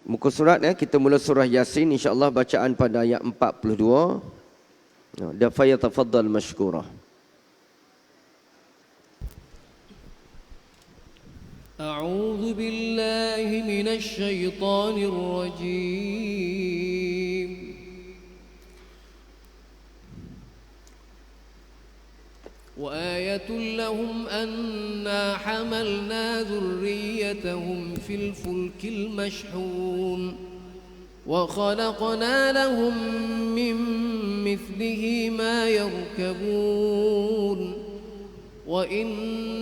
Muka surat kita mula surah Yasin, insya-Allah bacaan pada ayat 42. Dan fayatafaddal mashkura. أعوذ بالله من الشيطان الرجيم وآية لهم أنا حملنا ذريتهم في الفلك المشحون وخلقنا لهم من مثله ما يركبون وإن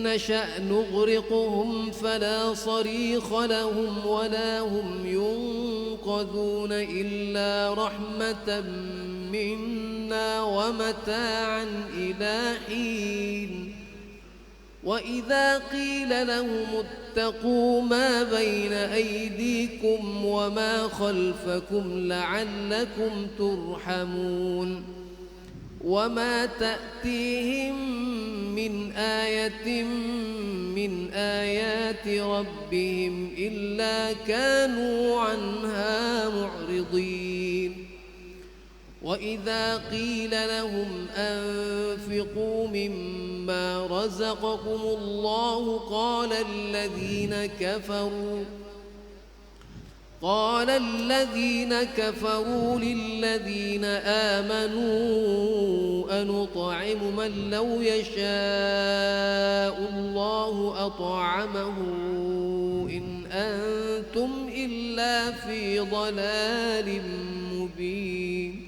نشأ نغرقهم فلا صريخ لهم ولا هم ينقذون إلا رحمة منا ومتاعا إلى حين وإذا قيل لهم اتقوا ما بين أيديكم وما خلفكم لعلكم ترحمون وما تأتيهم من آية من آيات ربهم إلا كانوا عنها معرضين وإذا قيل لهم أنفقوا مما رزقكم الله قال الذين كفروا للذين آمنوا أنطعم من لو يشاء الله أطعمه إن أنتم إلا في ضلال مبين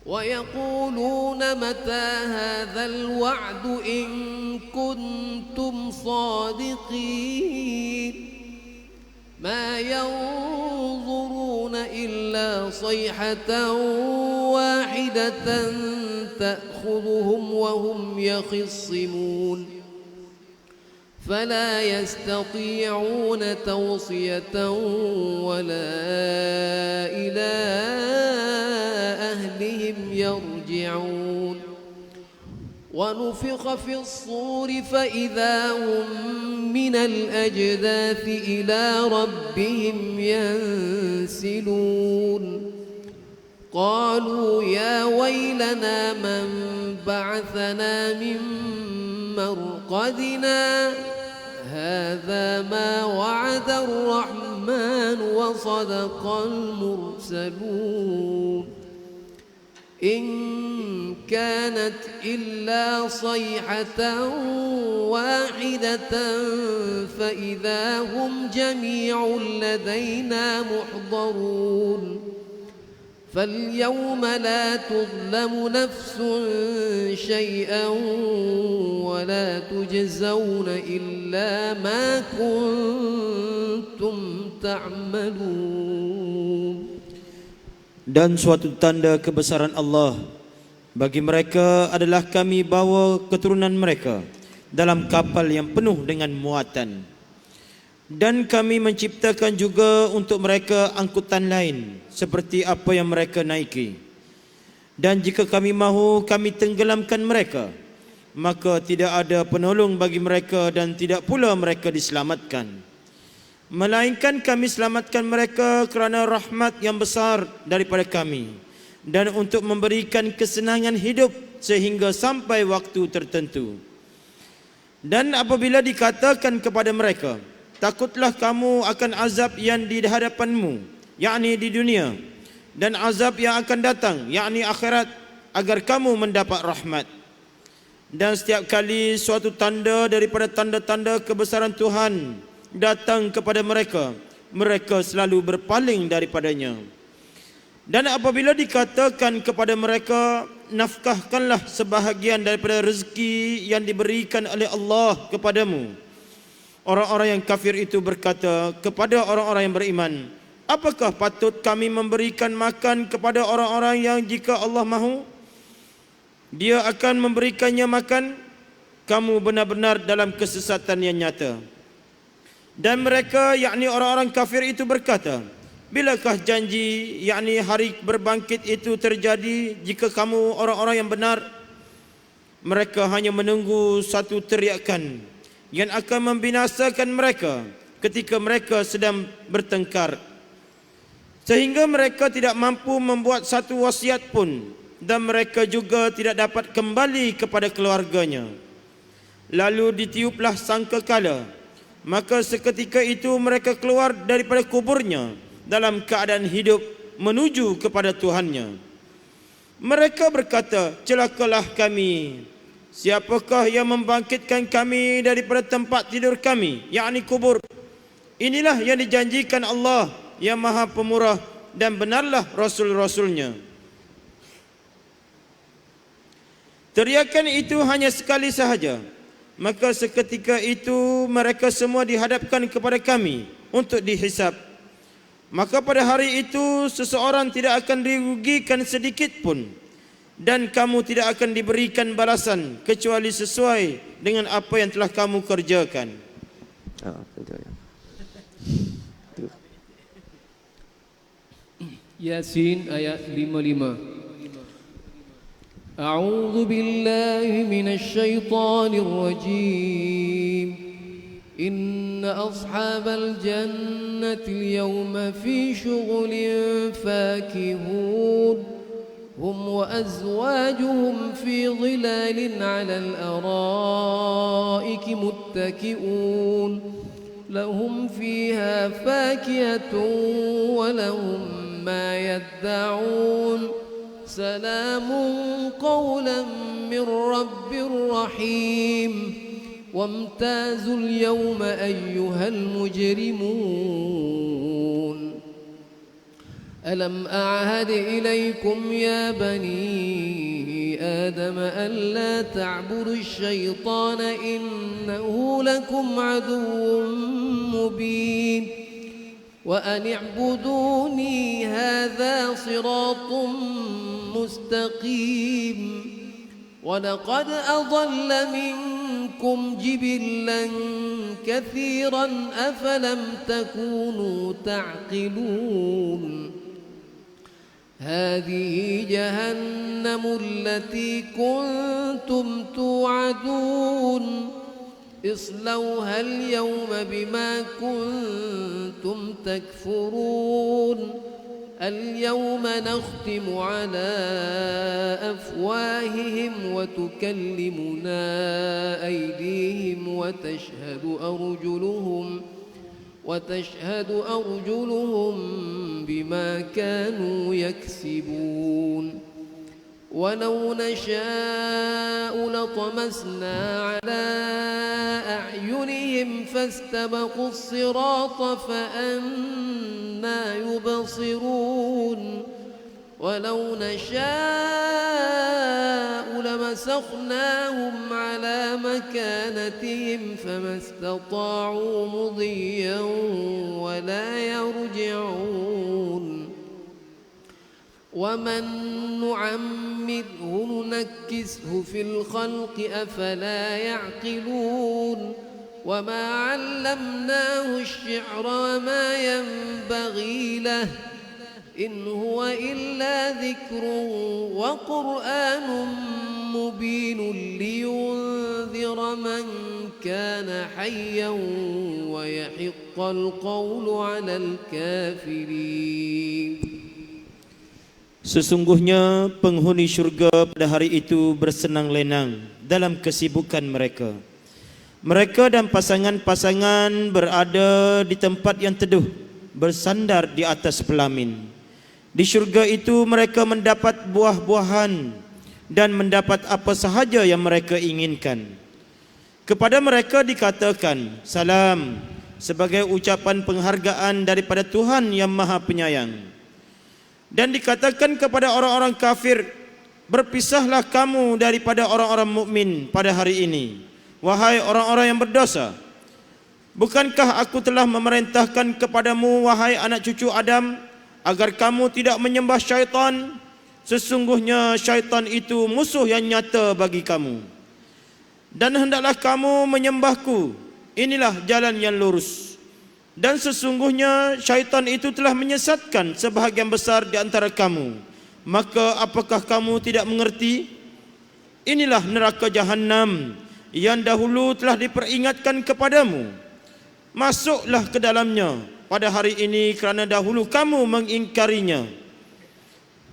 ويقولون متى هذا الوعد إن كنتم صادقين ما ينظرون إلا صيحة واحدة تأخذهم وهم يخصمون فلا يستطيعون توصية ولا إلى أهلهم يرجعون ونفخ في الصور فإذا هم من الأجداث إلى ربهم ينسلون قالوا يا ويلنا من بعثنا من مرقدنا هذا ما وعد الرحمن وصدق المرسلون إن كانت إلا صيحة واحدة فإذا هم جميع لدينا محضرون فاليوم لا تظلم نفس شيئا ولا تجزون إلا ما كنتم تعملون. Dan suatu tanda kebesaran Allah bagi mereka adalah kami bawa keturunan mereka dalam kapal yang penuh dengan muatan. Dan kami menciptakan juga untuk mereka angkutan lain seperti apa yang mereka naiki. Dan jika kami mahu, kami tenggelamkan mereka, maka tidak ada penolong bagi mereka dan tidak pula mereka diselamatkan. Melainkan kami selamatkan mereka kerana rahmat yang besar daripada kami dan untuk memberikan kesenangan hidup sehingga sampai waktu tertentu. Dan apabila dikatakan kepada mereka, takutlah kamu akan azab yang di hadapanmu, yakni di dunia, dan azab yang akan datang, yakni akhirat, agar kamu mendapat rahmat. Dan setiap kali suatu tanda daripada tanda-tanda kebesaran Tuhan datang kepada mereka, mereka selalu berpaling daripadanya. Dan apabila dikatakan kepada mereka, nafkahkanlah sebahagian daripada rezeki yang diberikan oleh Allah kepadamu, orang-orang yang kafir itu berkata kepada orang-orang yang beriman, apakah patut kami memberikan makan kepada orang-orang yang jika Allah mahu, Dia akan memberikannya makan? Kamu benar-benar dalam kesesatan yang nyata. Dan mereka, yakni orang-orang kafir itu berkata, bilakah janji, yakni hari berbangkit itu terjadi jika kamu orang-orang yang benar? Mereka hanya menunggu satu teriakan yang akan membinasakan mereka, ketika mereka sedang bertengkar, sehingga mereka tidak mampu membuat satu wasiat pun, dan mereka juga tidak dapat kembali kepada keluarganya. Lalu ditiuplah sangkakala, maka seketika itu mereka keluar daripada kuburnya dalam keadaan hidup menuju kepada Tuhannya. Mereka berkata, celakalah kami. Siapakah yang membangkitkan kami daripada tempat tidur kami, yakni kubur? Inilah yang dijanjikan Allah yang Maha Pemurah, dan benarlah Rasul-Rasulnya. Teriakan itu hanya sekali sahaja, maka seketika itu mereka semua dihadapkan kepada kami untuk dihisap. Maka pada hari itu seseorang tidak akan dirugikan sedikit pun, dan kamu tidak akan diberikan balasan kecuali sesuai dengan apa yang telah kamu kerjakan. Yasin ayat 55. A'udzu billahi minasy syaithanir rajim. إن أصحاب الجنة اليوم في شغل فاكهون هم وأزواجهم في ظلال على الأرائك متكئون لهم فيها فاكهة ولهم ما يدعون سلام قولا من رب رحيم وامتازوا اليوم أيها المجرمون ألم أعهد إليكم يا بني آدم ألا تعبدوا الشيطان إنه لكم عدو مبين وأن اعبدوني هذا صراط مستقيم ولقد أضل منكم جبلا كثيرا أفلم تكونوا تعقلون هذه جهنم التي كنتم توعدون اصلوها اليوم بما كنتم تكفرون اليوم نختم على أفواههم وتكلمنا أيديهم وتشهد أرجلهم بما كانوا يكسبون ولو نشاء لطمسنا على أعينهم فاستبقوا الصراط فأنى يبصرون ولو نشاء لمسخناهم على مكانتهم فما استطاعوا مضيا ولا يرجعون ومن نعمره ننكسه في الخلق أفلا يعقلون وما علمناه الشعر وما ينبغي له إن هو إلا ذكر وقرآن مبين لينذر من كان حيا ويحق القول على الكافرين. Sesungguhnya penghuni syurga pada hari itu bersenang lenang dalam kesibukan mereka. Mereka dan pasangan-pasangan berada di tempat yang teduh, bersandar di atas pelamin. Di syurga itu mereka mendapat buah-buahan dan mendapat apa sahaja yang mereka inginkan. Kepada mereka dikatakan salam sebagai ucapan penghargaan daripada Tuhan yang Maha Penyayang. Dan dikatakan kepada orang-orang kafir, berpisahlah kamu daripada orang-orang mukmin pada hari ini, wahai orang-orang yang berdosa. Bukankah aku telah memerintahkan kepadamu, wahai anak cucu Adam, agar kamu tidak menyembah syaitan? Sesungguhnya syaitan itu musuh yang nyata bagi kamu. Dan hendaklah kamu menyembahku, inilah jalan yang lurus. Dan sesungguhnya syaitan itu telah menyesatkan sebahagian besar di antara kamu. Maka apakah kamu tidak mengerti? Inilah neraka Jahannam yang dahulu telah diperingatkan kepadamu. masuklah ke dalamnya pada hari ini kerana dahulu kamu mengingkarinya.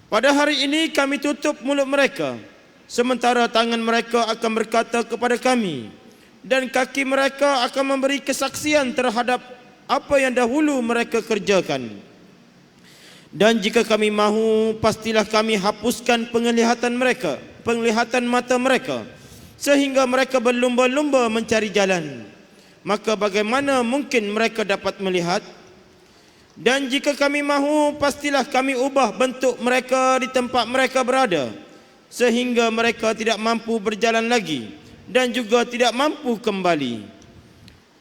Pada hari ini kami tutup mulut mereka, sementara tangan mereka akan berkata kepada kami, dan kaki mereka akan memberi kesaksian terhadap apa yang dahulu mereka kerjakan. Dan jika kami mahu, pastilah kami hapuskan penglihatan mereka, penglihatan mata mereka, sehingga mereka berlumba-lumba mencari jalan. Maka bagaimana mungkin mereka dapat melihat? Dan jika kami mahu, pastilah kami ubah bentuk mereka di tempat mereka berada, sehingga mereka tidak mampu berjalan lagi dan juga tidak mampu kembali.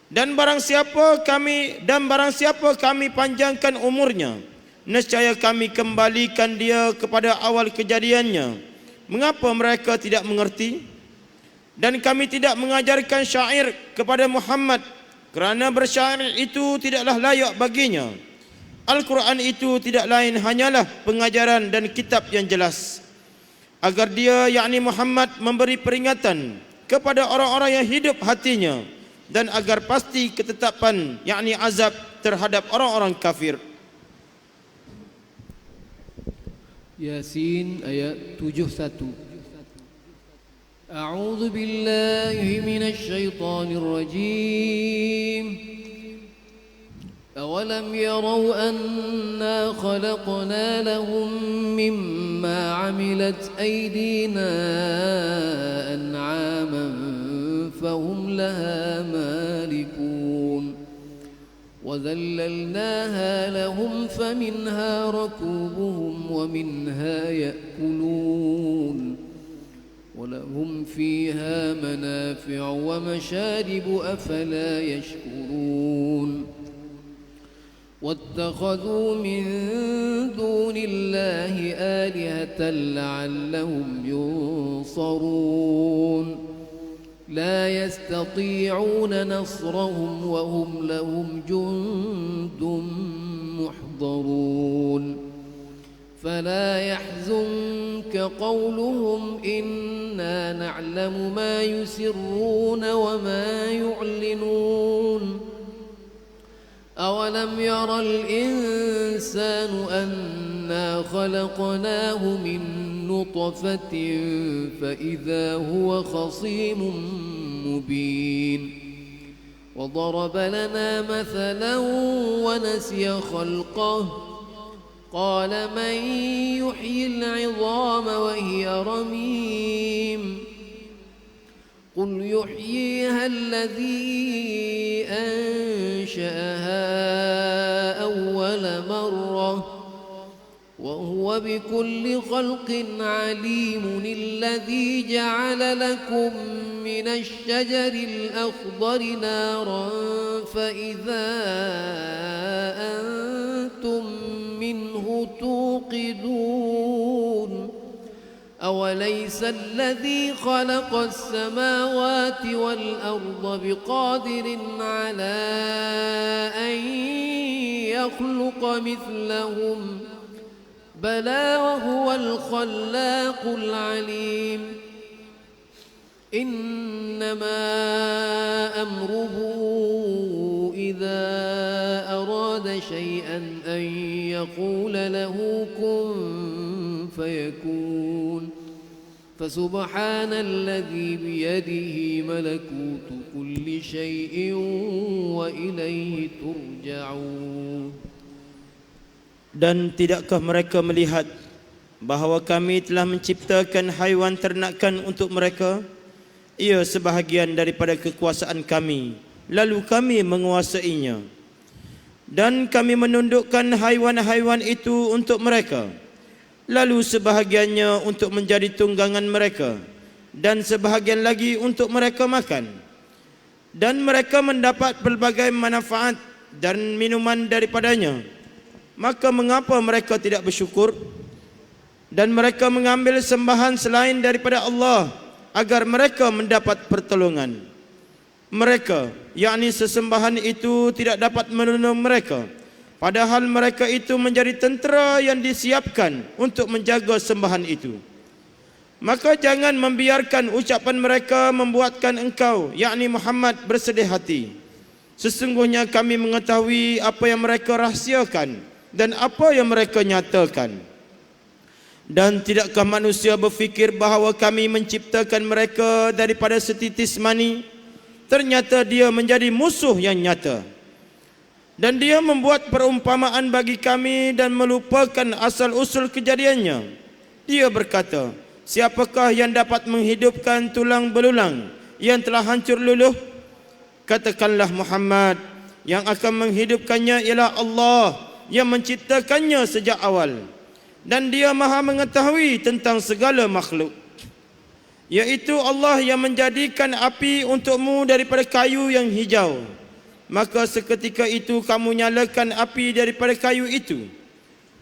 Dan barang siapa kami panjangkan umurnya, nescaya kami kembalikan dia kepada awal kejadiannya. Mengapa mereka tidak mengerti? Dan kami tidak mengajarkan syair kepada Muhammad, kerana bersyair itu tidaklah layak baginya. Al-Quran itu tidak lain hanyalah pengajaran dan kitab yang jelas, agar dia, yakni Muhammad, memberi peringatan kepada orang-orang yang hidup hatinya, dan agar pasti ketetapan, yakni azab terhadap orang-orang kafir. Yasin ayat 71. A'udzu billahi minasy syaithanir rajim. أولم يروا أنا خلقنا لهم مما عملت أيدينا أنعاما فهم لها مالكون وذللناها لهم فمنها ركوبهم ومنها يأكلون ولهم فيها منافع ومشارب أفلا يشكرون واتخذوا من دون الله آلهة لعلهم ينصرون لا يستطيعون نصرهم وهم لهم جند محضرون فلا يحزنك قولهم إنا نعلم ما يسرون وما يعلنون أولم ير الإنسان أنا خلقناه من نطفة فإذا هو خصيم مبين وضرب لنا مثلا ونسي خلقه قال من يحيي العظام وهي رميم قل يحييها الذي أنشأها أول مرة وهو بكل خلق عليم الذي جعل لكم من الشجر الأخضر نارا فإذا أنتم منه توقدون أوليس الذي خلق السماوات والأرض بقادر على أن يخلق مثلهم بلى وهو الخلاق العليم إنما أمره إذا أراد شيئا أن يقول له كن فيكون فسبحان الذي بيده ملكوت كل شيء وإليه ترجعون. Dan tidakkah mereka melihat bahawa kami telah menciptakan haiwan ternakan untuk mereka? Ia sebahagian daripada kekuasaan kami, lalu kami menguasainya. Dan kami menundukkan haiwan-haiwan itu untuk mereka, lalu sebahagiannya untuk menjadi tunggangan mereka, dan sebahagian lagi untuk mereka makan. Dan mereka mendapat pelbagai manfaat dan minuman daripadanya. Maka mengapa mereka tidak bersyukur? Dan mereka mengambil sembahan selain daripada Allah agar mereka mendapat pertolongan. Mereka, yakni sesembahan itu, tidak dapat menolong mereka, padahal mereka itu menjadi tentera yang disiapkan untuk menjaga sembahan itu. Maka jangan membiarkan ucapan mereka membuatkan engkau, yakni Muhammad, bersedih hati. Sesungguhnya kami mengetahui apa yang mereka rahsiakan dan apa yang mereka nyatakan. Dan tidakkah manusia berfikir bahawa kami menciptakan mereka daripada setitis mani? Ternyata dia menjadi musuh yang nyata. Dan dia membuat perumpamaan bagi kami dan melupakan asal-usul kejadiannya. Dia berkata, siapakah yang dapat menghidupkan tulang belulang yang telah hancur luluh? Katakanlah Muhammad, yang akan menghidupkannya ialah Allah yang menciptakannya sejak awal. Dan dia maha mengetahui tentang segala makhluk. Iaitu Allah yang menjadikan api untukmu daripada kayu yang hijau. Maka seketika itu kamu nyalakan api daripada kayu itu.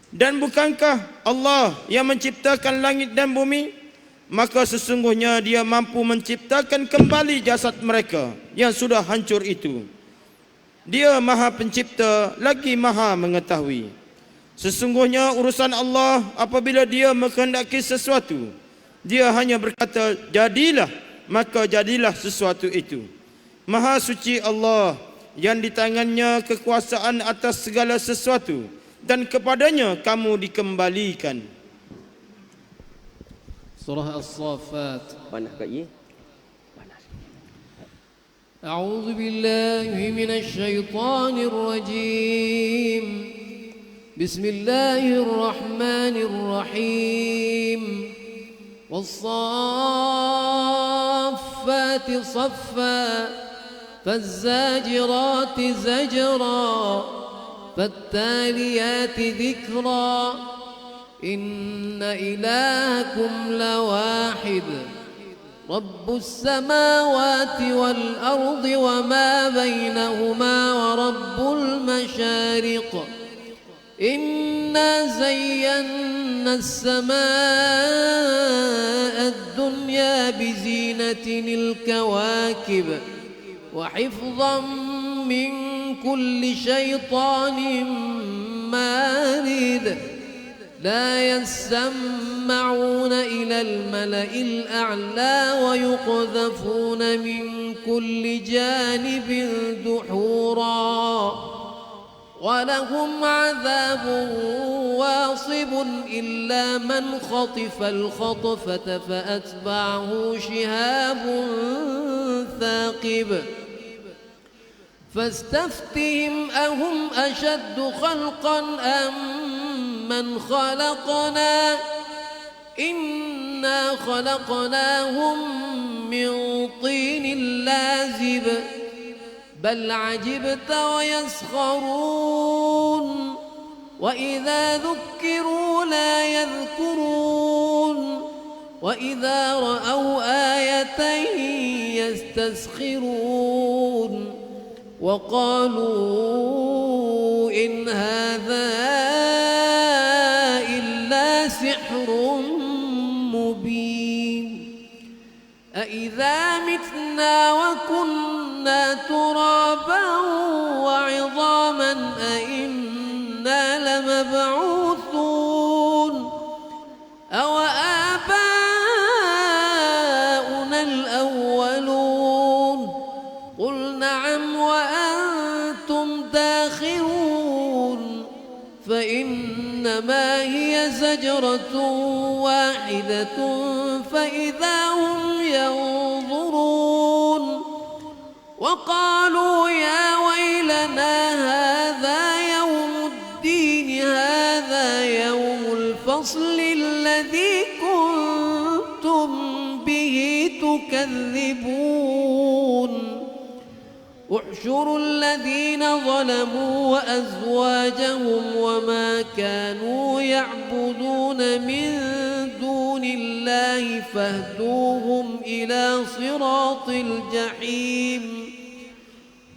Dan bukankah Allah yang menciptakan langit dan bumi? Maka sesungguhnya dia mampu menciptakan kembali jasad mereka yang sudah hancur itu. Dia maha pencipta lagi maha mengetahui. Sesungguhnya urusan Allah apabila dia menghendaki sesuatu, dia hanya berkata jadilah, maka jadilah sesuatu itu. Maha suci Allah yang di tangannya kekuasaan atas segala sesuatu, dan kepadanya kamu dikembalikan. Surah As-Saffat. Panas kat ye? أعوذ بالله من الشيطان الرجيم بسم الله الرحمن الرحيم والصافات صفا فالزاجرات زجرا فالتاليات ذكرا إن إلهكم لواحد رب السماوات والأرض وما بينهما ورب المشارق إنا زينا السماء الدنيا بزينة الكواكب وحفظا من كل شيطان مارد لا يسمعون إلى الملأ الأعلى ويقذفون من كل جانب دحورا ولهم عذاب واصب إلا من خطف الخطفة فأتبعه شهاب ثاقب فاستفتهم أهم أشد خلقا أم من خلقنا إنا خلقناهم من طين لازب بل عجبت ويسخرون وإذا ذكروا لا يذكرون وإذا رأوا آية يستسخرون وقالوا إن هذا إلا سحر مبين أإذا متنا وكنا ترابا وعظاما أإنا لمبعوثون أو آباؤنا الأولون قل نعم وأنتم داخرون فإنما هي زجرة واحدة فإذا هم ينظرون وقالوا يا ويلنا هذا يوم الدين هذا يوم الفصل الذي كنتم به تكذبون احشروا الذين ظلموا وأزواجهم وما كانوا يعبدون من دون الله فاهدوهم إلى صراط الجحيم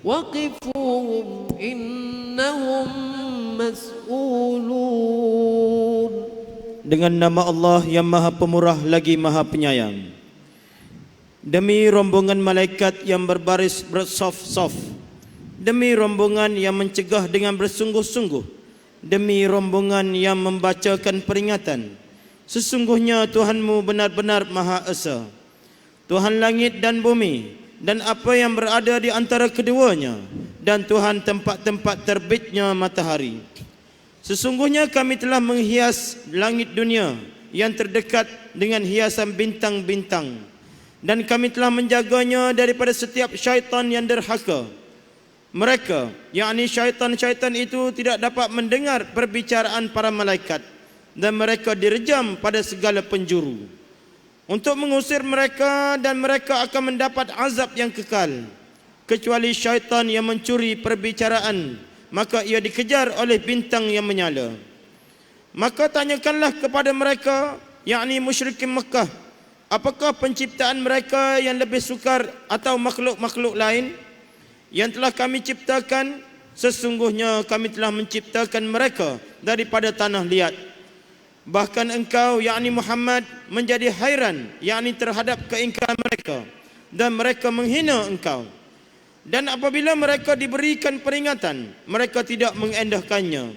وقفوهم إنهم مسؤولون. Dengan nama Allah yang Maha Pemurah lagi Maha Penyayang. Demi rombongan malaikat yang berbaris bersaf-saf, demi rombongan yang mencegah dengan bersungguh-sungguh, demi rombongan yang membacakan peringatan, sesungguhnya Tuhanmu benar-benar Maha Esa, Tuhan langit dan bumi dan apa yang berada di antara keduanya, dan Tuhan tempat-tempat terbitnya matahari. Sesungguhnya kami telah menghias langit dunia yang terdekat dengan hiasan bintang-bintang, dan kami telah menjaganya daripada setiap syaitan yang derhaka. Mereka, yakni syaitan-syaitan itu tidak dapat mendengar perbicaraan para malaikat, dan mereka direjam pada segala penjuru. Untuk mengusir mereka, dan mereka akan mendapat azab yang kekal, kecuali syaitan yang mencuri perbicaraan, maka ia dikejar oleh bintang yang menyala. Maka tanyakanlah kepada mereka, yakni musyrikin Makkah, apakah penciptaan mereka yang lebih sukar atau makhluk-makhluk lain yang telah kami ciptakan? Sesungguhnya kami telah menciptakan mereka daripada tanah liat. Bahkan engkau, yakni Muhammad, menjadi hairan, yakni terhadap keingkaran mereka, dan mereka menghina engkau. Dan apabila mereka diberikan peringatan, mereka tidak mengendahkannya.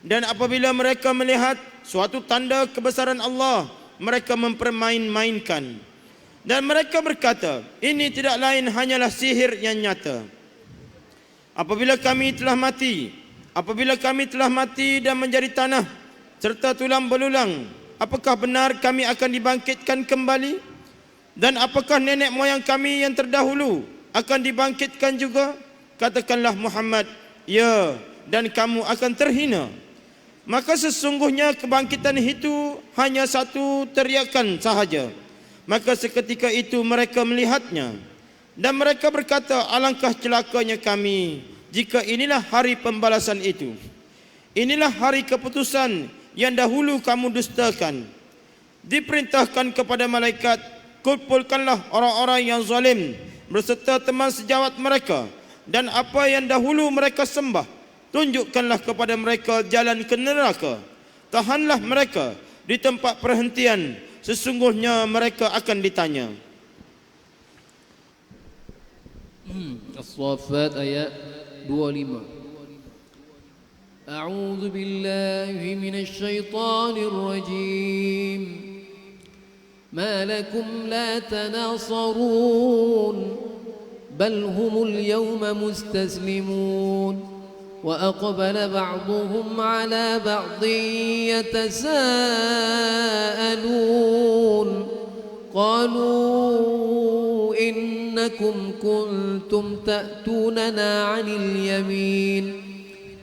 Dan apabila mereka melihat suatu tanda kebesaran Allah, mereka mempermain-mainkan. Dan mereka berkata, ini tidak lain hanyalah sihir yang nyata. Apabila kami telah mati dan menjadi tanah serta tulang belulang, apakah benar kami akan dibangkitkan kembali? Dan apakah nenek moyang kami yang terdahulu akan dibangkitkan juga? Katakanlah Muhammad, ya, dan kamu akan terhina. Maka sesungguhnya kebangkitan itu hanya satu teriakan sahaja. Maka seketika itu mereka melihatnya, dan mereka berkata, alangkah celakanya kami jika inilah hari pembalasan itu. Inilah hari keputusan yang dahulu kamu dustakan. Diperintahkan kepada malaikat, kumpulkanlah orang-orang yang zalim berserta teman sejawat mereka, dan apa yang dahulu mereka sembah, tunjukkanlah kepada mereka jalan ke neraka. Tahanlah mereka di tempat perhentian, sesungguhnya mereka akan ditanya. As-Saffat ayat 25. أعوذ بالله من الشيطان الرجيم ما لكم لا تناصرون بل هم اليوم مستسلمون وأقبل بعضهم على بعض يتساءلون قالوا إنكم كنتم تأتوننا عن اليمين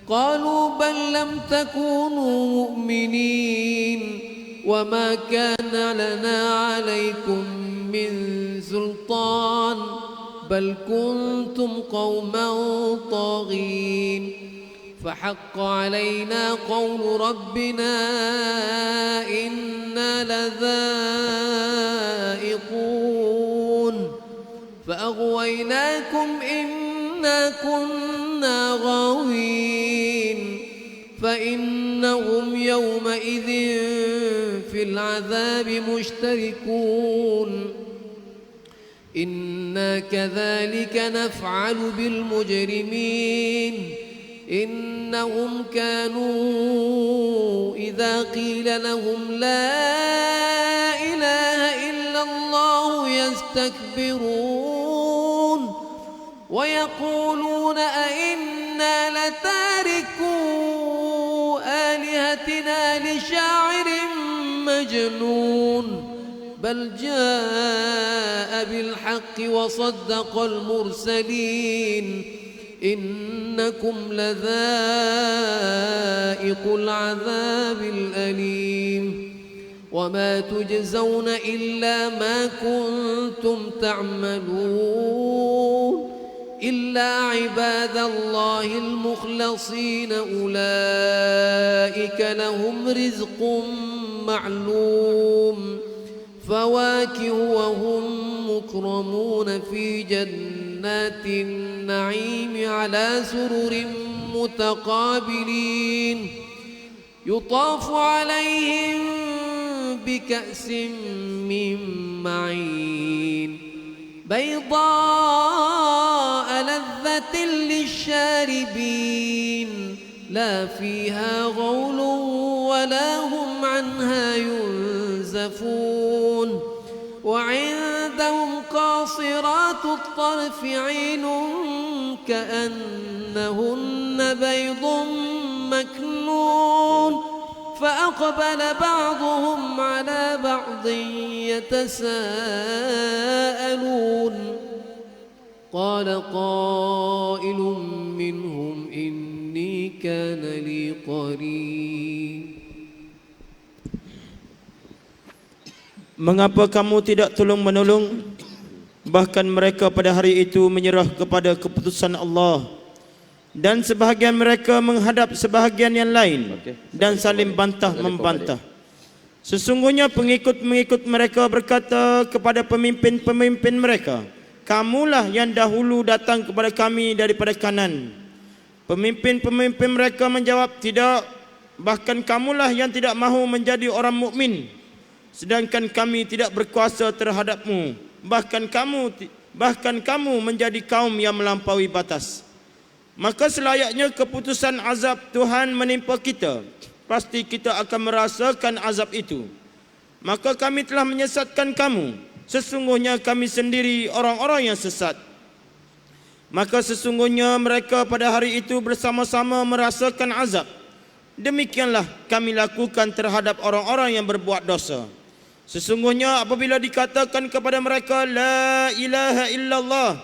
قالوا بل لم تكونوا مؤمنين وما كان لنا عليكم من سلطان بل كنتم قوما طاغين فحق علينا قول ربنا إنا لذائقون فأغويناكم إنا كنا غاوين فإنهم يومئذ في العذاب مشتركون إنا كذلك نفعل بالمجرمين إنهم كانوا إذا قيل لهم لا إله إلا الله يستكبرون ويقولون أئنا لتاركو آلهتنا لشاعر مجنون بل جاء بالحق وصدق المرسلين إنكم لذائق العذاب الأليم وما تجزون إلا ما كنتم تعملون إلا عباد الله المخلصين أولئك لهم رزق معلوم فواكه وهم مكرمون في جنات النعيم على سرر متقابلين يطاف عليهم بكأس من معين بيضاء لذة للشاربين لا فيها غول ولا هم عنها ينزفون وعندهم قاصرات الطرف عين كأنهن بيض مكنون فأقبل بعضهم على بعض يتساءلون قال قائل منهم إني كان لي قرين Mengapa kamu tidak tolong-menolong? Bahkan mereka pada hari itu menyerah kepada keputusan Allah. Dan sebahagian mereka menghadap sebahagian yang lain dan saling bantah-membantah. Sesungguhnya pengikut-pengikut mereka berkata kepada pemimpin-pemimpin mereka, kamulah yang dahulu datang kepada kami daripada kanan. Pemimpin-pemimpin mereka menjawab, tidak, bahkan kamulah yang tidak mahu menjadi orang mukmin. Sedangkan kami tidak berkuasa terhadapmu. Bahkan kamu menjadi kaum yang melampaui batas. Maka selayaknya keputusan azab Tuhan menimpa kita, pasti kita akan merasakan azab itu. Maka kami telah menyesatkan kamu. Sesungguhnya kami sendiri orang-orang yang sesat. Maka sesungguhnya mereka pada hari itu bersama-sama merasakan azab. Demikianlah kami lakukan terhadap orang-orang yang berbuat dosa. Sesungguhnya apabila dikatakan kepada mereka la ilaha illallah,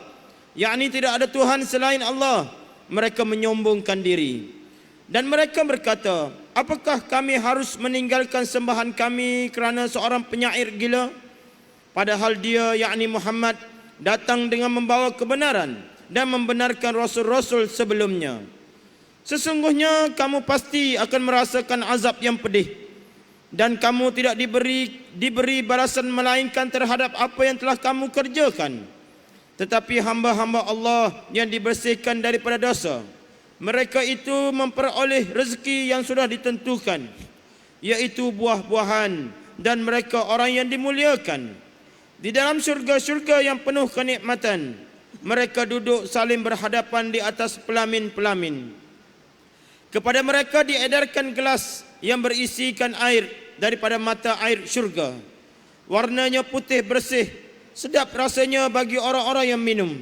yakni tidak ada Tuhan selain Allah, mereka menyombongkan diri. Dan mereka berkata, apakah kami harus meninggalkan sembahan kami kerana seorang penyair gila? Padahal dia, yakni Muhammad, datang dengan membawa kebenaran dan membenarkan rasul-rasul sebelumnya. Sesungguhnya kamu pasti akan merasakan azab yang pedih. Dan kamu tidak diberi balasan melainkan terhadap apa yang telah kamu kerjakan. Tetapi hamba-hamba Allah yang dibersihkan daripada dosa, mereka itu memperoleh rezeki yang sudah ditentukan, yaitu buah-buahan, dan mereka orang yang dimuliakan. Di dalam syurga-syurga yang penuh kenikmatan, mereka duduk saling berhadapan di atas pelamin-pelamin. Kepada mereka diedarkan gelas yang berisikan air daripada mata air syurga. Warnanya putih bersih, sedap rasanya bagi orang-orang yang minum.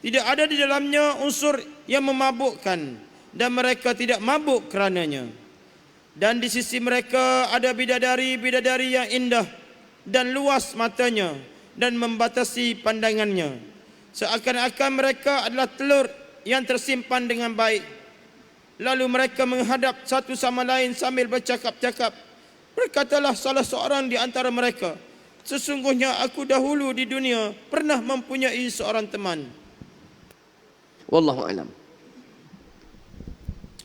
Tidak ada di dalamnya unsur yang memabukkan, dan mereka tidak mabuk kerananya. Dan di sisi mereka ada bidadari-bidadari yang indah dan luas matanya dan membatasi pandangannya. Seakan-akan mereka adalah telur yang tersimpan dengan baik. Lalu mereka menghadap satu sama lain sambil bercakap-cakap. Berkatalah salah seorang di antara mereka, sesungguhnya aku dahulu di dunia pernah mempunyai seorang teman. Wallahu a'lam.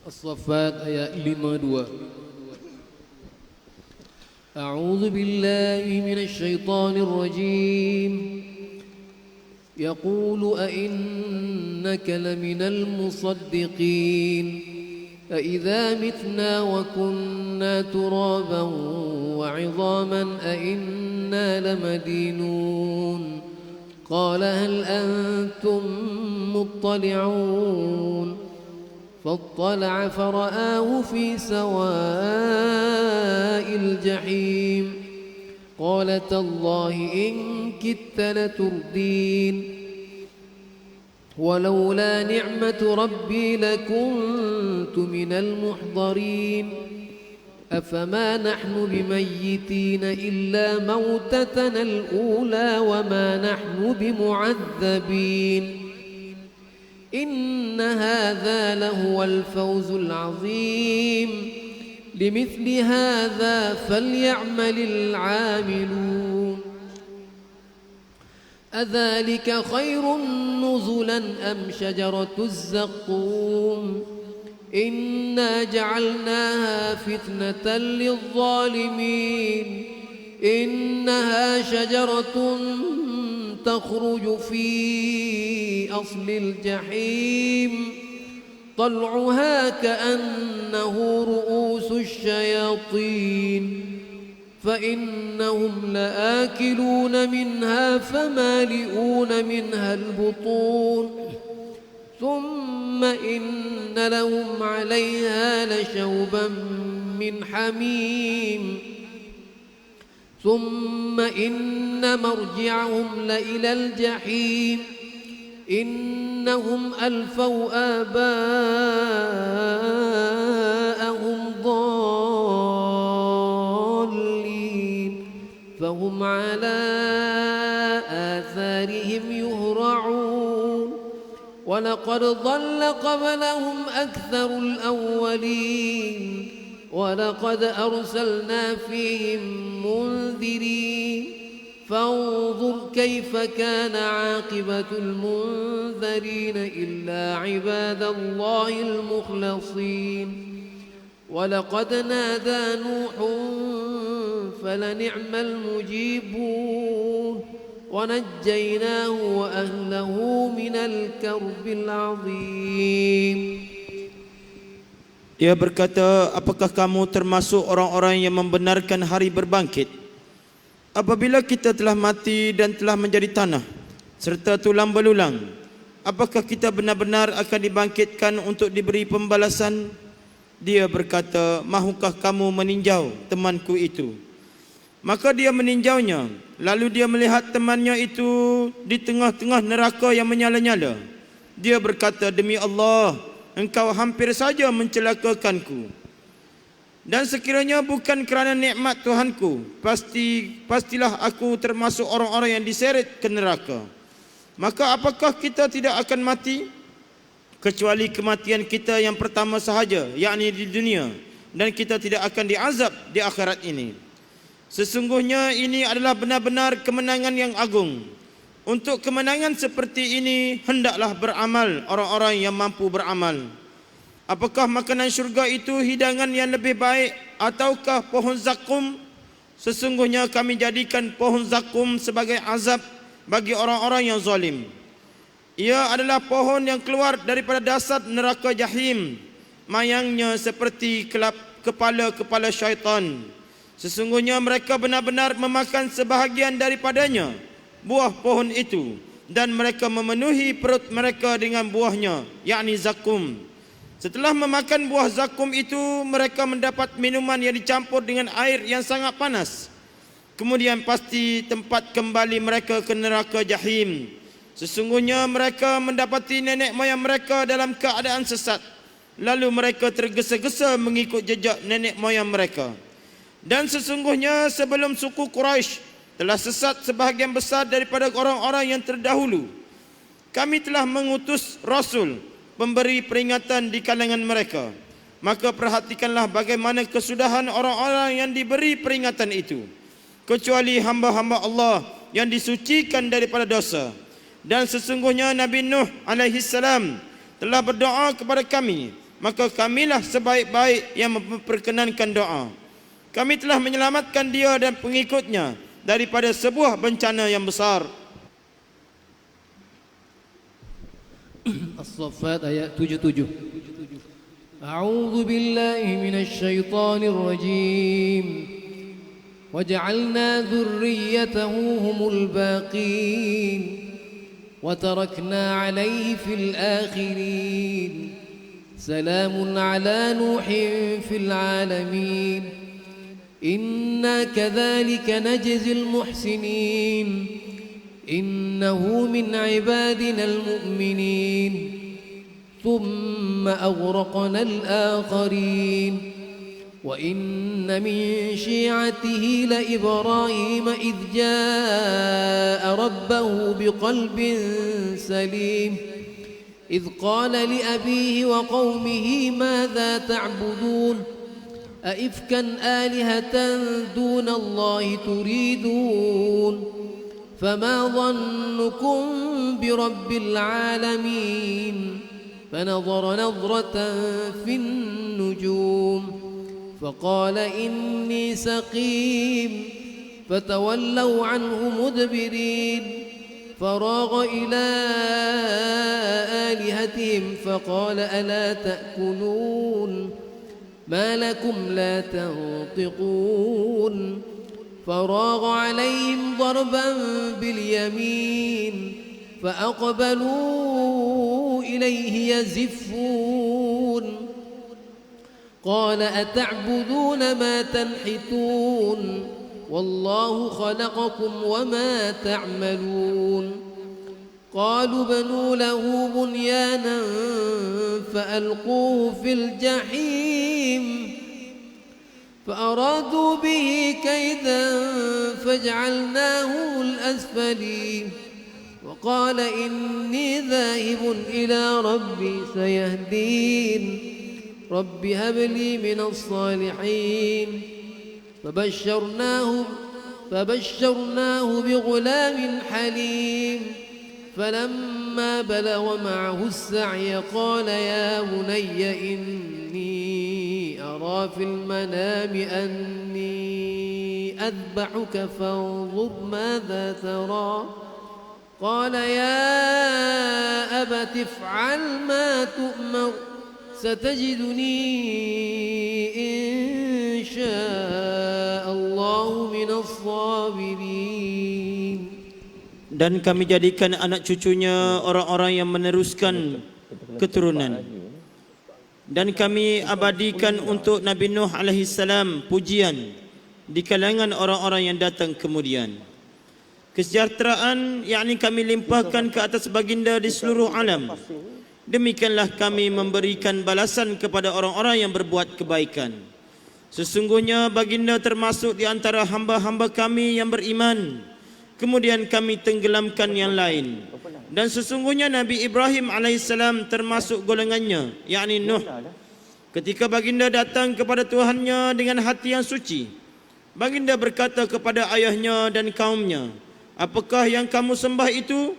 As-Saffat ayat 52. A'udzu billahi minasy syaithanir rajim. Yaqulu a innaka laminal musaddiqin. أَإِذَا مِتْنَا وَكُنَّا تُرَابًا وَعِظَامًا أَإِنَّا لَمَدِينُونَ قَالَ هَلْ أَنْتُمْ مُطَّلِعُونَ فَاطَّلَعَ فَرَآهُ فِي سَوَاءِ الْجَحِيمِ قَالَ تَاللَّهِ إِنْ كِدتَّ لَتُرْدِينِ ولولا نعمة ربي لكنت من المحضرين أفما نحن بميتين إلا موتتنا الأولى وما نحن بمعذبين إن هذا لهو الفوز العظيم لمثل هذا فليعمل العاملون أذلك خير نزلا أم شجرة الزقوم إنا جعلناها فتنة للظالمين إنها شجرة تخرج في أصل الجحيم طلعها كأنه رؤوس الشياطين فإنهم لآكلون منها فمالئون منها البطون ثم إن لهم عليها لشوبا من حميم ثم إن مرجعهم لإلى الجحيم إنهم ألفوا آباءهم ضالين فهم على آثارهم يهرعون ولقد ضل قبلهم أكثر الأولين ولقد أرسلنا فيهم منذرين فانظر كيف كان عاقبة المنذرين إلا عباد الله المخلصين ولقد نادى نوح فلنعم المجيبون ونجيناه وأهله من الكرب العظيم. Ia berkata, apakah kamu termasuk orang-orang yang membenarkan hari berbangkit? Apabila kita telah mati dan telah menjadi tanah serta tulang belulang, apakah kita benar-benar akan dibangkitkan untuk diberi pembalasan? Dia berkata, mahukah kamu meninjau temanku itu? Maka dia meninjaunya. Lalu dia melihat temannya itu di tengah-tengah neraka yang menyala-nyala. Dia berkata, demi Allah, engkau hampir saja mencelakakanku. Dan sekiranya bukan kerana nikmat Tuhanku, pastilah aku termasuk orang-orang yang diseret ke neraka. Maka apakah kita tidak akan mati? Kecuali kematian kita yang pertama sahaja, yakni di dunia, dan kita tidak akan diazab di akhirat ini. Sesungguhnya ini adalah benar-benar kemenangan yang agung. Untuk kemenangan seperti ini hendaklah beramal orang-orang yang mampu beramal. Apakah makanan syurga itu hidangan yang lebih baik ataukah pohon zakum? Sesungguhnya kami jadikan pohon zakum sebagai azab bagi orang-orang yang zalim. Ia adalah pohon yang keluar daripada dasar neraka jahim. Mayangnya seperti kepala-kepala syaitan. Sesungguhnya mereka benar-benar memakan sebahagian daripadanya, buah pohon itu, dan mereka memenuhi perut mereka dengan buahnya, yakni zakum. Setelah memakan buah zakum itu, mereka mendapat minuman yang dicampur dengan air yang sangat panas. Kemudian pasti tempat kembali mereka ke neraka jahim. Sesungguhnya mereka mendapati nenek moyang mereka dalam keadaan sesat. Lalu mereka tergesa-gesa mengikut jejak nenek moyang mereka. Dan sesungguhnya sebelum suku Quraisy telah sesat sebahagian besar daripada orang-orang yang terdahulu. Kami telah mengutus Rasul memberi peringatan di kalangan mereka. Maka perhatikanlah bagaimana kesudahan orang-orang yang diberi peringatan itu, kecuali hamba-hamba Allah yang disucikan daripada dosa. Dan sesungguhnya Nabi Nuh alaihi salam telah berdoa kepada kami, maka kamilah sebaik-baik yang memperkenankan doa. Kami telah menyelamatkan dia dan pengikutnya daripada sebuah bencana yang besar. الصفات آيات 77. أعوذ بالله من الشيطان الرجيم وجعلنا ذريته هم الباقين وتركنا عليه في الآخرين سلام على نوح في العالمين إنا كذلك نجزي المحسنين إنه من عبادنا المؤمنين ثم أغرقنا الآخرين وإن من شيعته لإبراهيم إذ جاء ربه بقلب سليم إذ قال لأبيه وقومه ماذا تعبدون أئفكا آلهة دون الله تريدون فما ظنكم برب العالمين فنظر نظرة في النجوم فقال إني سقيم فتولوا عنه مدبرين فراغ إلى آلهتهم فقال ألا تأكلون ما لكم لا تنطقون فراغ عليهم ضربا باليمين فأقبلوا إليه يزفون قال أتعبدون ما تنحتون والله خلقكم وما تعملون قالوا بنوا له بنيانا فألقوه في الجحيم فأرادوا به كيدا فجعلناه الأسفلين وقال إني ذاهب إلى ربي سيهدين رب هب لي من الصالحين فبشرناه بغلام حليم فلما بلغ معه السعي قال يا بني إني أرى في المنام أني أذبحك فانظر ماذا ترى قال يا أبت افعل ما تؤمر ستجدني إن شاء الله من الصابرين. Dan kami jadikan anak cucunya orang-orang yang meneruskan keturunan. Dan kami abadikan untuk Nabi Nuh alaihi salam pujian di kalangan orang-orang yang datang kemudian. Kesejahteraan yakni kami limpahkan ke atas baginda di seluruh alam. Demikianlah kami memberikan balasan kepada orang-orang yang berbuat kebaikan. Sesungguhnya baginda termasuk di antara hamba-hamba kami yang beriman. Kemudian kami tenggelamkan yang lain. Dan sesungguhnya Nabi Ibrahim alaihissalam termasuk golongannya, yakni Nuh. Ketika baginda datang kepada Tuhannya dengan hati yang suci, baginda berkata kepada ayahnya dan kaumnya, apakah yang kamu sembah itu?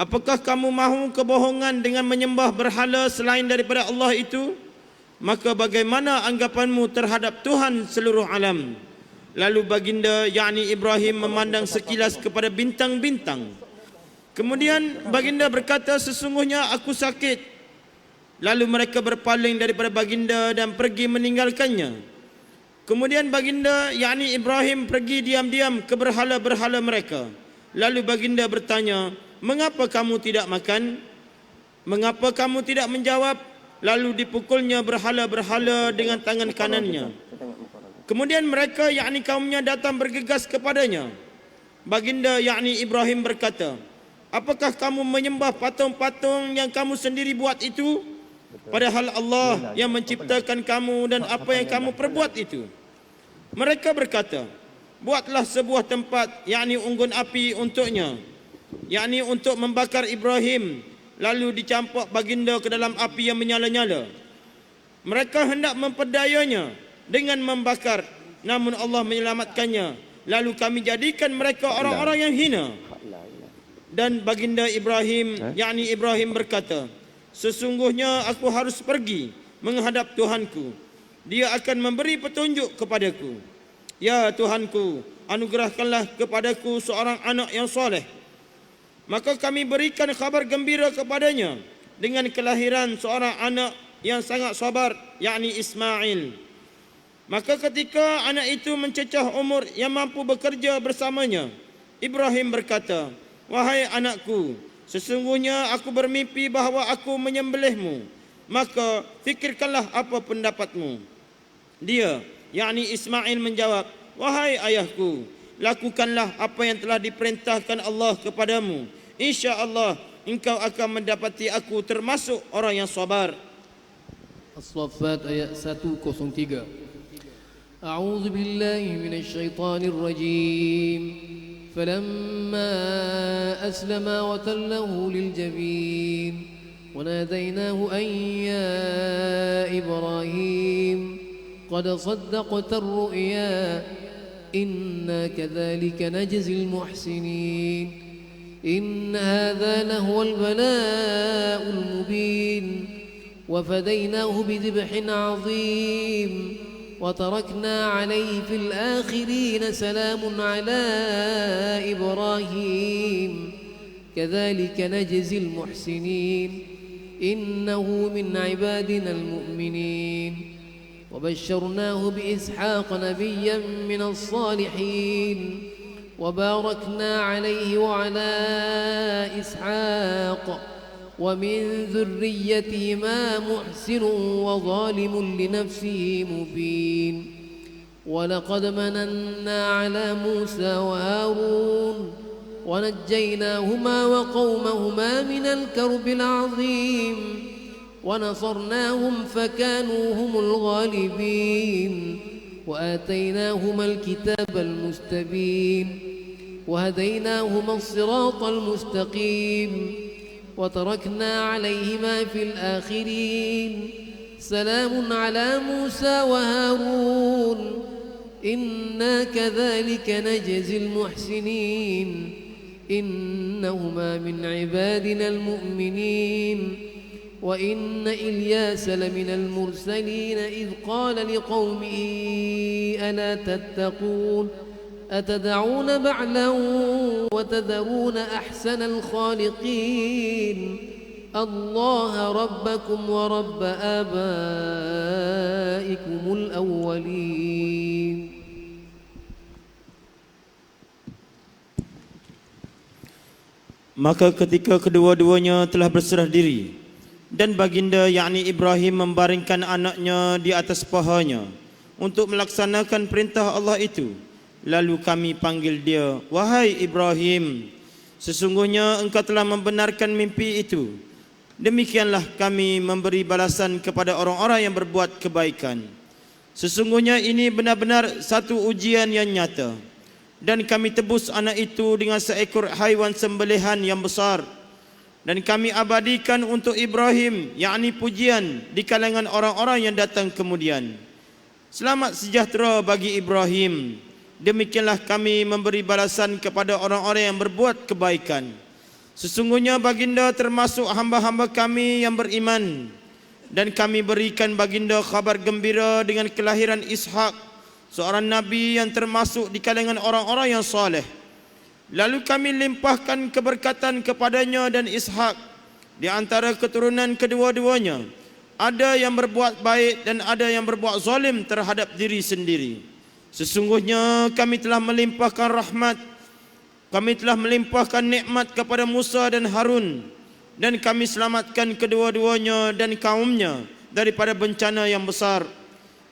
Apakah kamu mahu kebohongan dengan menyembah berhala selain daripada Allah itu? Maka bagaimana anggapanmu terhadap Tuhan seluruh alam? Lalu baginda yakni Ibrahim memandang sekilas kepada bintang-bintang. Kemudian baginda berkata, sesungguhnya aku sakit. Lalu mereka berpaling daripada baginda dan pergi meninggalkannya. Kemudian baginda yakni Ibrahim pergi diam-diam ke berhala-berhala mereka. Lalu baginda bertanya, mengapa kamu tidak makan? Mengapa kamu tidak menjawab? Lalu dipukulnya berhala-berhala dengan tangan kanannya. Kemudian mereka yakni kaumnya datang bergegas kepadanya. Baginda yakni Ibrahim berkata, apakah kamu menyembah patung-patung yang kamu sendiri buat itu? Padahal Allah yang menciptakan kamu dan apa yang kamu perbuat itu. Mereka berkata, buatlah sebuah tempat yakni unggun api untuknya, yakni untuk membakar Ibrahim. Lalu dicampur baginda ke dalam api yang menyala-nyala. Mereka hendak memperdayanya dengan membakar, namun Allah menyelamatkannya. Lalu kami jadikan mereka orang-orang yang hina. Dan baginda Ibrahim yakni Ibrahim berkata, sesungguhnya aku harus pergi menghadap Tuhanku. Dia akan memberi petunjuk kepadaku. Ya Tuhanku, anugerahkanlah kepadaku seorang anak yang soleh. Maka kami berikan kabar gembira kepadanya dengan kelahiran seorang anak yang sangat sabar, yakni Ismail. Maka ketika anak itu mencecah umur yang mampu bekerja bersamanya, Ibrahim berkata, wahai anakku, sesungguhnya aku bermimpi bahawa aku menyembelihmu. Maka fikirkanlah apa pendapatmu. Dia, yakni Ismail menjawab, wahai ayahku, lakukanlah apa yang telah diperintahkan Allah kepadamu. InsyaAllah engkau akan mendapati aku termasuk orang yang sabar. As-Saffat ayat 103. A'udzu billahi minasy syaithanir rajim. Falamma aslama wa tallahu lil jabin wa nadainahu an ya Ibrahim qad saddaqta ar-ru'ya inna kadzalika najzil muhsinin. إن هذا لهو البلاء المبين وفديناه بذبح عظيم وتركنا عليه في الآخرين سلام على إبراهيم كذلك نجزي المحسنين إنه من عبادنا المؤمنين وبشرناه بإسحاق نبيا من الصالحين وباركنا عليه وعلى إسحاق ومن ذريتهما محسن وظالم لنفسه مبين ولقد مننا على موسى وهارون ونجيناهما وقومهما من الكرب العظيم ونصرناهم فكانوا هم الغالبين وآتيناهما الكتاب المستبين وهديناهما الصراط المستقيم وتركنا عليهما في الآخرين سلام على موسى وهارون إنا كذلك نجزي المحسنين إنهما من عبادنا المؤمنين وإن إلياس لمن المرسلين إذ قال لقومه ألا تتقون أتدعون بعلا وتذرون أحسن الخالقين الله ربكم ورب آبائكم الأولين. Maka ketika kedua-duanya telah berserah diri dan baginda yakni Ibrahim membaringkan anaknya di atas pahanya untuk melaksanakan perintah Allah itu, lalu kami panggil dia, wahai Ibrahim, sesungguhnya engkau telah membenarkan mimpi itu. Demikianlah kami memberi balasan kepada orang-orang yang berbuat kebaikan. Sesungguhnya ini benar-benar satu ujian yang nyata. Dan kami tebus anak itu dengan seekor haiwan sembelihan yang besar. Dan kami abadikan untuk Ibrahim, yakni pujian di kalangan orang-orang yang datang kemudian. Selamat sejahtera bagi Ibrahim. Demikianlah kami memberi balasan kepada orang-orang yang berbuat kebaikan. Sesungguhnya baginda termasuk hamba-hamba kami yang beriman. Dan kami berikan baginda khabar gembira dengan kelahiran Ishak, seorang nabi yang termasuk di kalangan orang-orang yang saleh. Lalu kami limpahkan keberkatan kepadanya dan Ishak. Di antara keturunan kedua-duanya ada yang berbuat baik dan ada yang berbuat zalim terhadap diri sendiri. Sesungguhnya kami telah melimpahkan rahmat, kami telah melimpahkan nikmat kepada Musa dan Harun, dan kami selamatkan kedua-duanya dan kaumnya daripada bencana yang besar.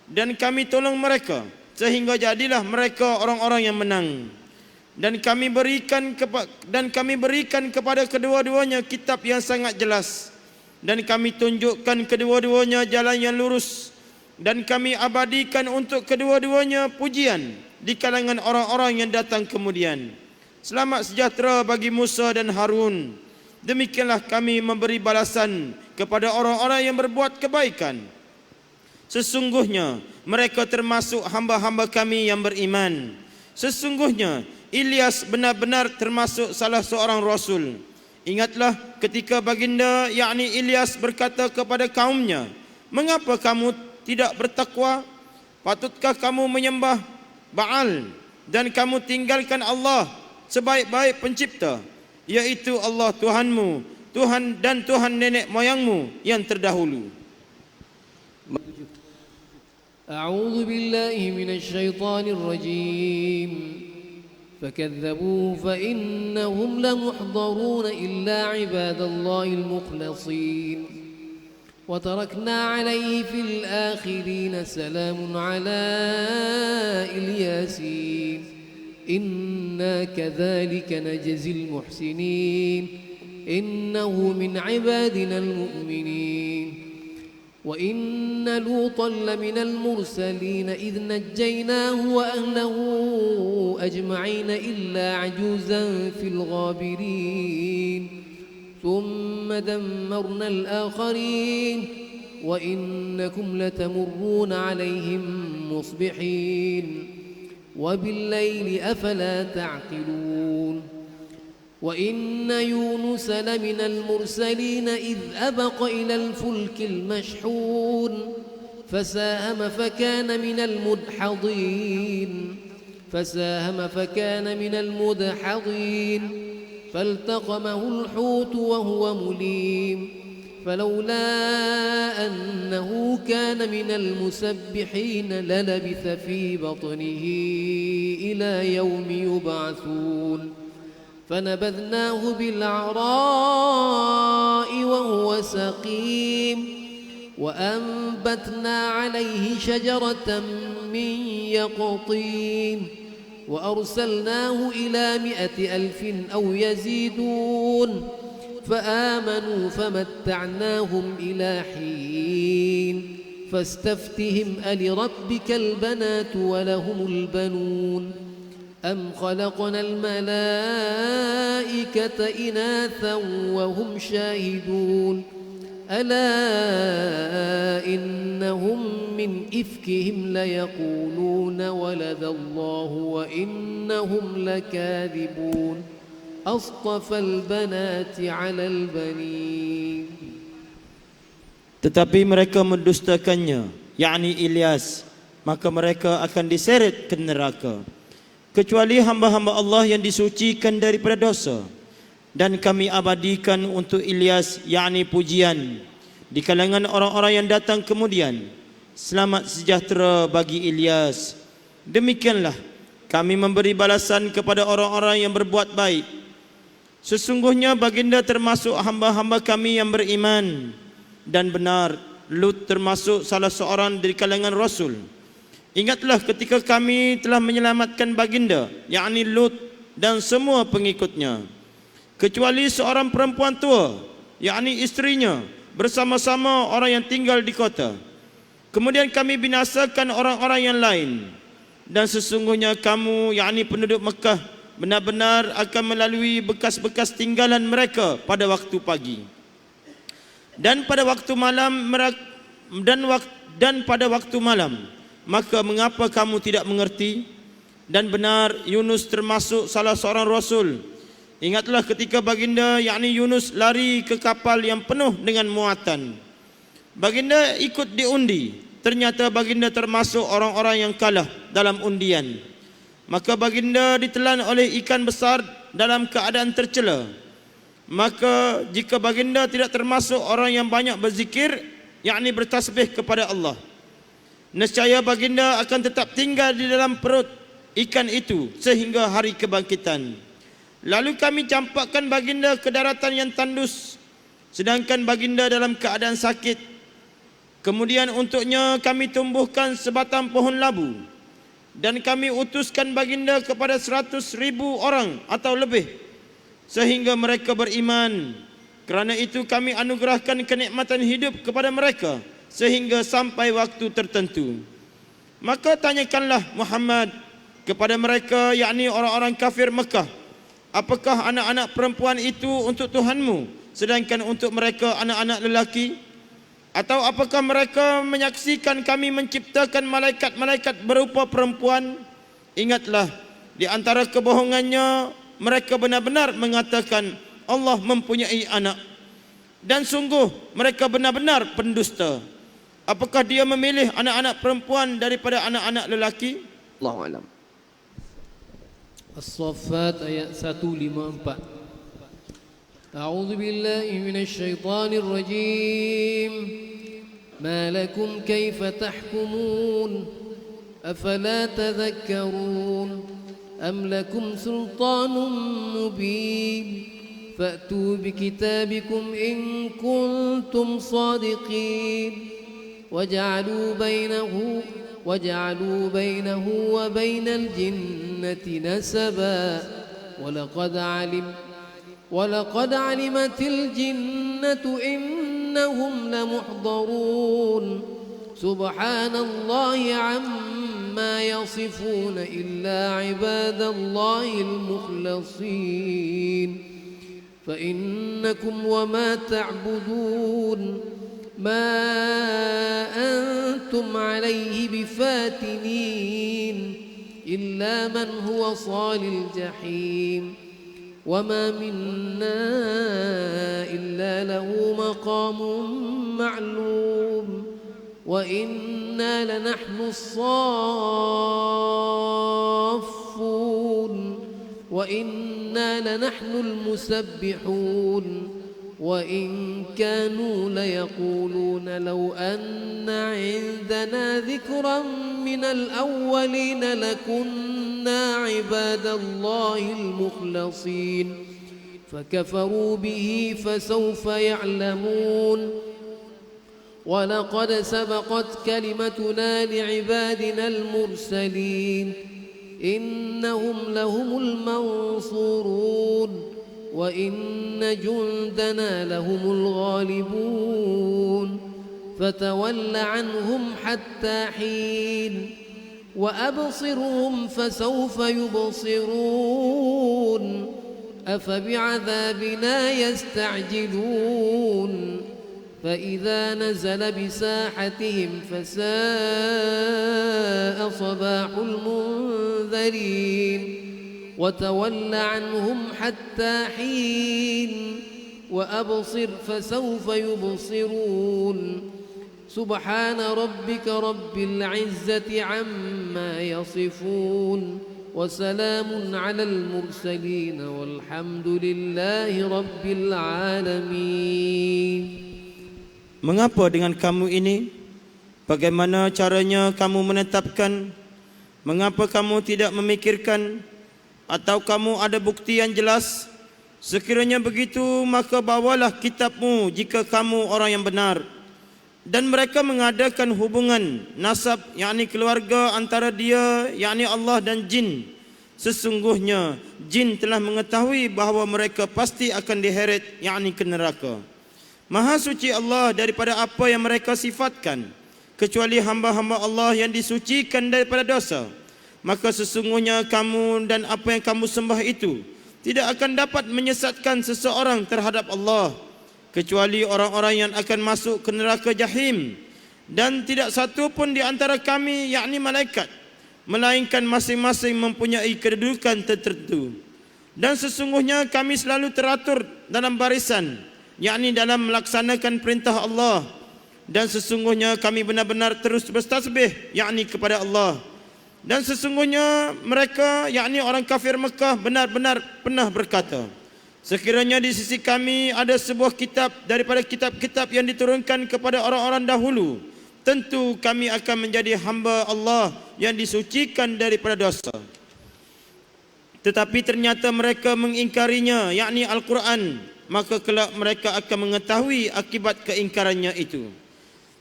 Dan kami tolong mereka sehingga jadilah mereka orang-orang yang menang. Dan kami berikan kepada kedua-duanya kitab yang sangat jelas. Dan kami tunjukkan kedua-duanya jalan yang lurus. Dan kami abadikan untuk kedua-duanya pujian di kalangan orang-orang yang datang kemudian. Selamat sejahtera bagi Musa dan Harun. Demikianlah kami memberi balasan kepada orang-orang yang berbuat kebaikan. Sesungguhnya mereka termasuk hamba-hamba kami yang beriman. Sesungguhnya Ilyas benar-benar termasuk salah seorang rasul. Ingatlah ketika baginda yakni Ilyas berkata kepada kaumnya, mengapa kamu tidak bertakwa? Patutkah kamu menyembah Baal dan kamu tinggalkan Allah sebaik-baik pencipta, yaitu Allah Tuhanmu, Tuhan dan Tuhan nenek moyangmu yang terdahulu. أعوذ بالله من الشيطان الرجيم فكذبوه فإنهم لمحضرون إلا عباد الله المخلصين وتركنا عليه في الآخرين سلام على الياسين إنا كذلك نجزي المحسنين إنه من عبادنا المؤمنين وإن لوطا لمن المرسلين إذ نجيناه وأهله أجمعين إلا عجوزا في الغابرين ثم دمرنا الآخرين وإنكم لتمرون عليهم مصبحين وبالليل أفلا تعقلون وإن يونس لمن المرسلين إذ أبق إلى الفلك المشحون فساهم فكان من المدحضين فالتقمه الحوت وهو مليم فلولا أنه كان من المسبحين للبث في بطنه إلى يوم يبعثون فنبذناه بالعراء وهو سقيم وأنبتنا عليه شجرة من يقطين وأرسلناه إلى 100,000 أو يزيدون فآمنوا فمتعناهم إلى حين فاستفتهم ألربك البنات ولهم البنون أم خلقنا الملائكة إناثا وهم شاهدون ألا إنهم من إفكهم ليقولون ولد الله وإنهم لكاذبون أصطفى البنات على البنين. Tetapi mereka mendustakannya, yakni Ilyas, maka mereka akan diseret ke neraka, kecuali hamba-hamba Allah yang disucikan daripada dosa. Dan kami abadikan untuk Ilyas, yakni pujian di kalangan orang-orang yang datang kemudian. Selamat sejahtera bagi Ilyas. Demikianlah kami memberi balasan kepada orang-orang yang berbuat baik. Sesungguhnya baginda termasuk hamba-hamba kami yang beriman dan benar. Lut termasuk salah seorang dari kalangan Rasul. Ingatlah ketika kami telah menyelamatkan baginda, yakni Lut dan semua pengikutnya, kecuali seorang perempuan tua, yakni isterinya, bersama-sama orang yang tinggal di kota. Kemudian kami binasakan orang-orang yang lain. Dan sesungguhnya kamu, yakni penduduk Mekah, benar-benar akan melalui bekas-bekas tinggalan mereka pada waktu pagi dan pada waktu malam pada waktu malam. Maka mengapa kamu tidak mengerti? Dan benar Yunus termasuk salah seorang Rasul. Ingatlah ketika baginda, yakni Yunus, lari ke kapal yang penuh dengan muatan. Baginda ikut diundi. Ternyata baginda termasuk orang-orang yang kalah dalam undian. Maka baginda ditelan oleh ikan besar dalam keadaan tercela. Maka jika baginda tidak termasuk orang yang banyak berzikir, yakni bertasbih kepada Allah, nescaya baginda akan tetap tinggal di dalam perut ikan itu sehingga hari kebangkitan. Lalu kami campakkan baginda ke daratan yang tandus, sedangkan baginda dalam keadaan sakit. Kemudian untuknya kami tumbuhkan sebatang pohon labu, dan kami utuskan baginda kepada 100,000 orang atau lebih, sehingga mereka beriman. Kerana itu kami anugerahkan kenikmatan hidup kepada mereka sehingga sampai waktu tertentu. Maka tanyakanlah Muhammad kepada mereka, yakni orang-orang kafir Mekah, apakah anak-anak perempuan itu untuk Tuhanmu, sedangkan untuk mereka anak-anak lelaki? Atau apakah mereka menyaksikan kami menciptakan malaikat-malaikat berupa perempuan? Ingatlah, di antara kebohongannya mereka benar-benar mengatakan Allah mempunyai anak. Dan sungguh mereka benar-benar pendusta. Apakah dia memilih anak-anak perempuan daripada anak-anak lelaki? Allahu a'lam. As-Saffat ayat 154. أعوذ بالله من الشيطان الرجيم ما لكم كيف تحكمون أفلا تذكرون أم لكم سلطان مبين فأتوا بكتابكم إن كنتم صادقين وجعلوا بينه وبين الجنة نسبا ولقد علمت الجنة إنهم لمحضرون سبحان الله عما يصفون إلا عباد الله المخلصين فإنكم وما تعبدون ما أنتم عليه بفاتنين إلا من هو صال الجحيم وما منا إلا له مقام معلوم وإنا لنحن الصافون وإنا لنحن المسبحون وإن كانوا ليقولون لو أن عندنا ذكرا من الأولين لكنا عباد الله المخلصين فكفروا به فسوف يعلمون ولقد سبقت كلمتنا لعبادنا المرسلين إنهم لهم المنصورون وإن جندنا لهم الغالبون فتول عنهم حتى حين وأبصرهم فسوف يبصرون أفبعذابنا يستعجلون فإذا نزل بساحتهم فساء صباح المنذرين وتول عنهم حتى حين وأبصر فسوف يبصرون سبحان ربك رب العزة عما يصفون وسلام على المرسلين والحمد لله رب العالمين. Mengapa dengan kamu ini? Bagaimana caranya kamu menetapkan? Mengapa kamu tidak memikirkan? Atau kamu ada bukti yang jelas? Sekiranya begitu, maka bawalah kitabmu jika kamu orang yang benar. Dan mereka mengadakan hubungan nasab, yakni keluarga antara dia, yakni Allah dan jin. Sesungguhnya jin telah mengetahui bahawa mereka pasti akan diheret, yakni ke neraka. Maha suci Allah daripada apa yang mereka sifatkan, kecuali hamba-hamba Allah yang disucikan daripada dosa. Maka sesungguhnya kamu dan apa yang kamu sembah itu tidak akan dapat menyesatkan seseorang terhadap Allah, kecuali orang-orang yang akan masuk ke neraka jahim. Dan tidak satu pun di antara kami, yakni malaikat, melainkan masing-masing mempunyai kedudukan tertentu. Dan sesungguhnya kami selalu teratur dalam barisan, yakni dalam melaksanakan perintah Allah. Dan sesungguhnya kami benar-benar terus bertasbih, yakni kepada Allah. Dan sesungguhnya mereka, yakni orang kafir Mekah, benar-benar pernah berkata, sekiranya di sisi kami ada sebuah kitab daripada kitab-kitab yang diturunkan kepada orang-orang dahulu, tentu kami akan menjadi hamba Allah yang disucikan daripada dosa. Tetapi ternyata mereka mengingkarinya, yakni Al-Quran, maka kelak mereka akan mengetahui akibat keingkarannya itu.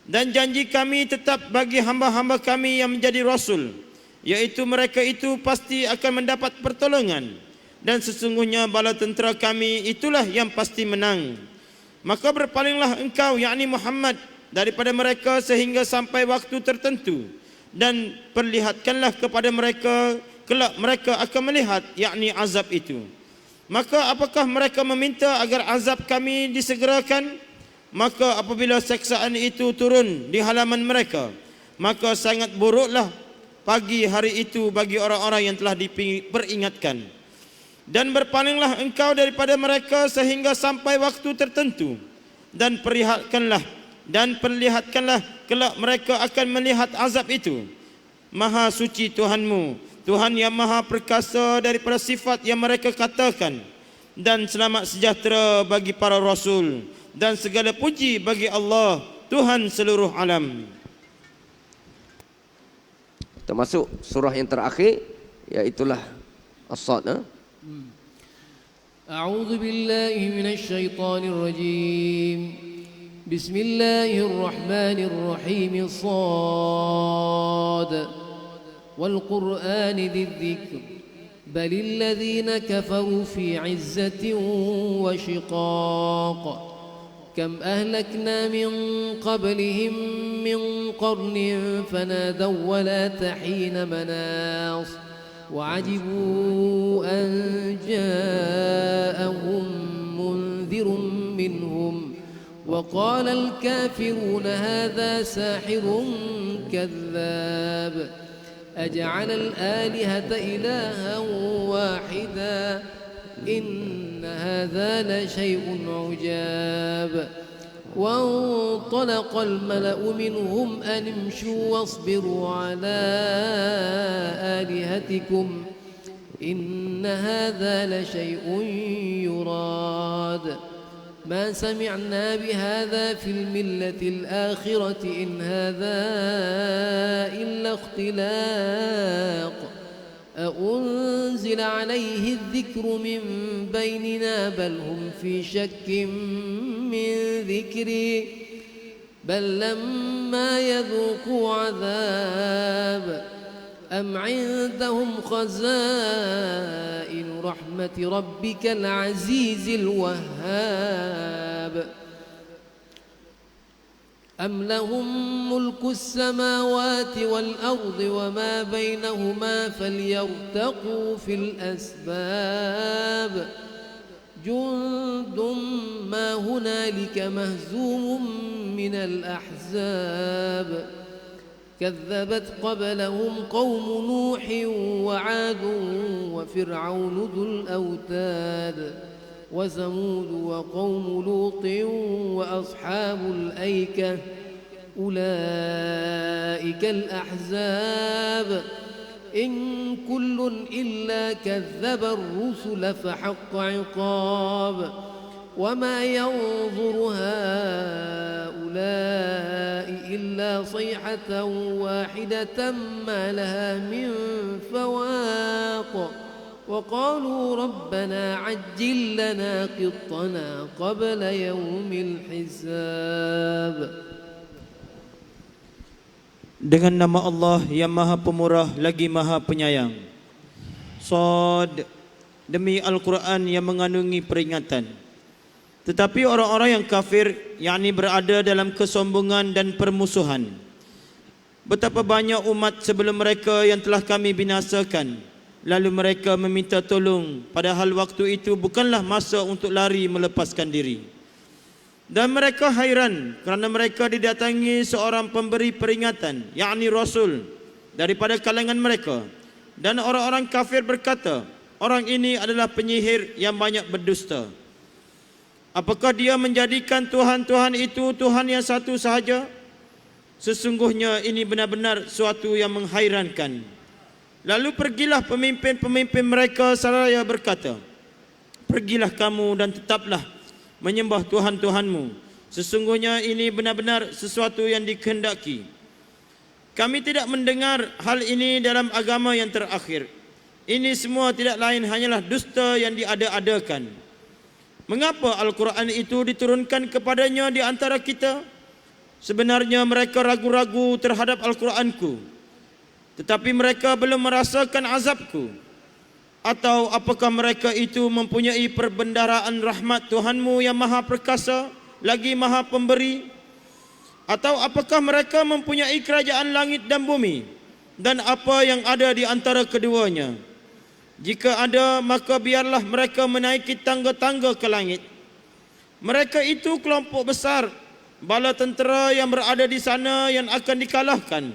Dan janji kami tetap bagi hamba-hamba kami yang menjadi Rasul, yaitu mereka itu pasti akan mendapat pertolongan. Dan sesungguhnya bala tentera kami itulah yang pasti menang. Maka berpalinglah engkau, yakni Muhammad, daripada mereka sehingga sampai waktu tertentu, dan perlihatkanlah kepada mereka, kelak mereka akan melihat, yakni azab itu. Maka apakah mereka meminta agar azab kami disegerakan? Maka apabila seksaan itu turun di halaman mereka, maka sangat buruklah pagi hari itu bagi orang-orang yang telah diperingatkan. Dan berpalinglah engkau daripada mereka sehingga sampai waktu tertentu, dan perlihatkanlah kelak mereka akan melihat azab itu. Maha suci Tuhanmu, Tuhan yang maha perkasa daripada sifat yang mereka katakan. Dan selamat sejahtera bagi para rasul, dan segala puji bagi Allah, Tuhan seluruh alam. Termasuk surah yang terakhir, iaitulah As-Sad. أعوذ بالله من الشيطان الرجيم بسم الله الرحمن الرحيم صاد والقرآن ذي الذكر بل الذين كفروا في عزة وشقاق كم أهلكنا من قبلهم من قرن فنادوا ولا تحين مناص وعجبوا أن جاءهم منذر منهم وقال الكافرون هذا ساحر كذاب أجعل الآلهة إلها واحدا إن هذا لشيء عجاب وانطلق الملأ منهم أن امشوا واصبروا على آلهتكم إن هذا لشيء يراد ما سمعنا بهذا في الملة الآخرة إن هذا إلا اختلاق أأنزل عليه الذكر من بيننا بل هم في شك من ذكري بل لما يذوقوا عذاب أم عندهم خزائن رحمة ربك العزيز الوهاب أم لهم ملك السماوات والأرض وما بينهما فليرتقوا في الأسباب جند ما هنالك مهزوم من الأحزاب كذبت قبلهم قوم نوح وعاد وفرعون ذو الأوتاد وثمود وقوم لوط وأصحاب الأيكة أولئك الأحزاب إن كل إلا كذب الرسل فحق عقاب وما ينظر هؤلاء إلا صيحة واحدة ما لها من فواق وقالوا ربنا عجل لنا قطنا قبل يوم الحساب. Dengan nama Allah yang Maha Pemurah lagi Maha Penyayang. Shad, demi Al-Quran yang mengandungi peringatan. Tetapi orang-orang yang kafir, yakni berada dalam kesombongan dan permusuhan. Betapa banyak umat sebelum mereka yang telah kami binasakan, lalu mereka meminta tolong, padahal waktu itu bukanlah masa untuk lari melepaskan diri. Dan mereka hairan kerana mereka didatangi seorang pemberi peringatan, yakni Rasul daripada kalangan mereka. Dan orang-orang kafir berkata, orang ini adalah penyihir yang banyak berdusta. Apakah dia menjadikan Tuhan-Tuhan itu Tuhan yang satu sahaja? Sesungguhnya ini benar-benar suatu yang menghairankan. Lalu pergilah pemimpin-pemimpin mereka seraya berkata, pergilah kamu dan tetaplah menyembah Tuhan-Tuhanmu. Sesungguhnya ini benar-benar sesuatu yang dikehendaki. Kami tidak mendengar hal ini dalam agama yang terakhir. Ini semua tidak lain hanyalah dusta yang diada-adakan. Mengapa Al-Quran itu diturunkan kepadanya di antara kita? Sebenarnya mereka ragu-ragu terhadap Al-Quranku, tetapi mereka belum merasakan azabku. Atau apakah mereka itu mempunyai perbendaharaan rahmat Tuhanmu yang Maha Perkasa lagi Maha Pemberi? Atau apakah mereka mempunyai kerajaan langit dan bumi dan apa yang ada di antara keduanya? Jika ada, maka biarlah mereka menaiki tangga-tangga ke langit. Mereka itu kelompok besar, bala tentera yang berada di sana yang akan dikalahkan.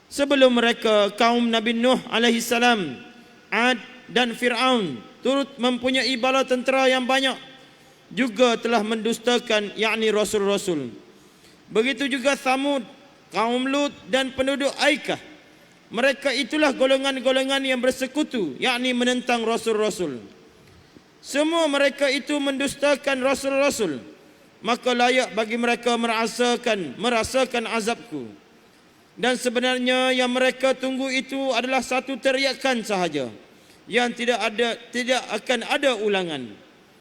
Sebelum mereka, kaum Nabi Nuh alaihi salam, Ad dan Fir'aun turut mempunyai bala tentera yang banyak, juga telah mendustakan, yakni Rasul-Rasul. Begitu juga Thamud, kaum Lut dan penduduk Aikah. Mereka itulah golongan-golongan yang bersekutu, yakni menentang Rasul-Rasul. Semua mereka itu mendustakan Rasul-Rasul, maka layak bagi mereka merasakan azabku. Dan sebenarnya yang mereka tunggu itu adalah satu teriakan sahaja, yang tidak akan ada ulangan.